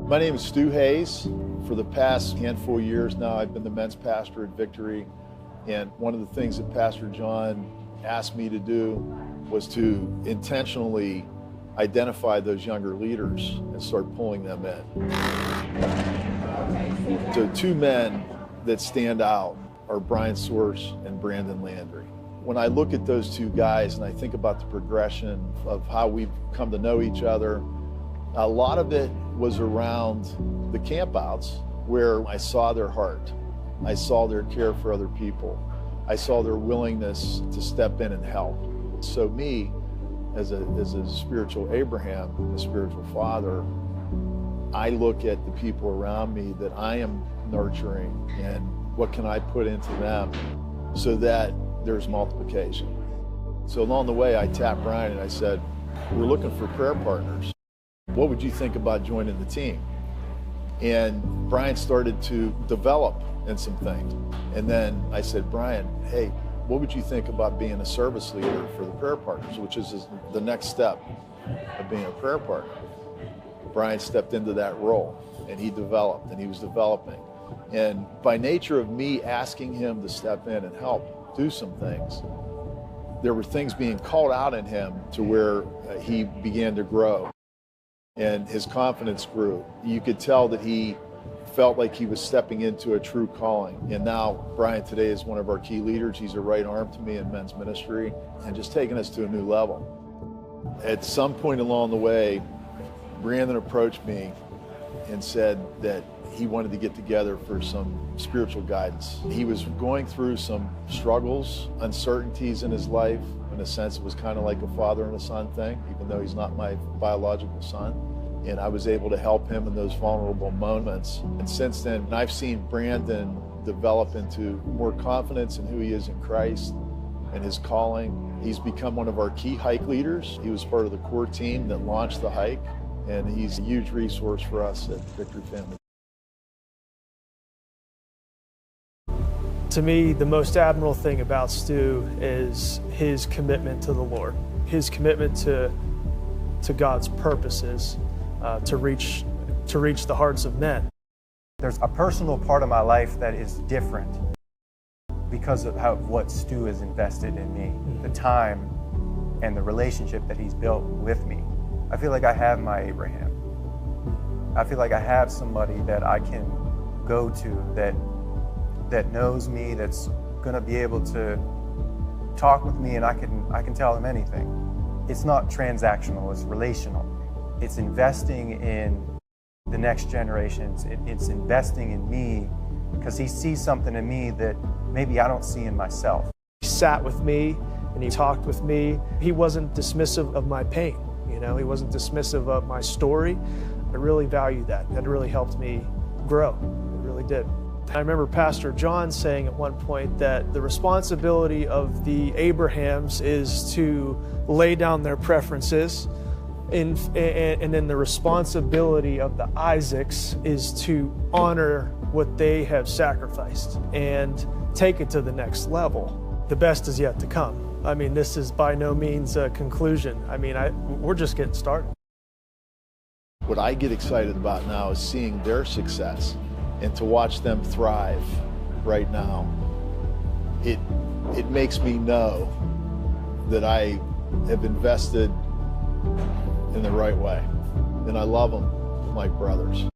My name is Stu Hayes. For the past handful of years now, I've been the men's pastor at Victory. And one of the things that Pastor John asked me to do was to intentionally identify those younger leaders and start pulling them in. So two men that stand out are Brian Source and Brandon Landry. When I look at those two guys and I think about the progression of how we've come to know each other, a lot of it was around the campouts where I saw their heart. I saw their care for other people. I saw their willingness to step in and help. So me, as a spiritual Abraham, a spiritual father, I look at the people around me that I am nurturing and what can I put into them so that there's multiplication. So along the way, I tapped Brian and I said, we're looking for prayer partners. What would you think about joining the team? And Brian started to develop in some things. And then I said, Brian, hey, what would you think about being a service leader for the prayer partners, which is the next step of being a prayer partner? Brian stepped into that role and he developed and he was developing. And by nature of me asking him to step in and help do some things, there were things being called out in him to where he began to grow. And his confidence grew. You could tell that he felt like he was stepping into a true calling. And now Brian today is one of our key leaders. He's a right arm to me in men's ministry and just taking us to a new level. At some point along the way, Brandon approached me and said that he wanted to get together for some spiritual guidance. He was going through some struggles, uncertainties in his life. In a sense, it was kind of like a father and a son thing, even though he's not my biological son. And I was able to help him in those vulnerable moments. And since then, I've seen Brandon develop into more confidence in who he is in Christ and his calling. He's become one of our key hike leaders. He was part of the core team that launched the hike, and he's a huge resource for us at Victory Family. To me, the most admirable thing about Stu is his commitment to the Lord, his commitment to God's purposes, to reach the hearts of men. There's a personal part of my life that is different because of what Stu has invested in me, the time and the relationship that he's built with me. I feel like I have my Abraham. I feel like I have somebody that I can go to that knows me, that's going to be able to talk with me, and I can tell him anything. It's not transactional, it's relational. It's investing in the next generations. It's investing in me because he sees something in me that maybe I don't see in myself. He sat with me and he talked with me. He wasn't dismissive of my pain. He wasn't dismissive of my story. I really value that. That really helped me grow. It really did. I remember Pastor John saying at one point that the responsibility of the Abrahams is to lay down their preferences, and then the responsibility of the Isaacs is to honor what they have sacrificed and take it to the next level. The best is yet to come. I mean, this is by no means a conclusion. I mean, we're just getting started. What I get excited about now is seeing their success and to watch them thrive right now. It makes me know that I have invested in the right way. And I love them like brothers.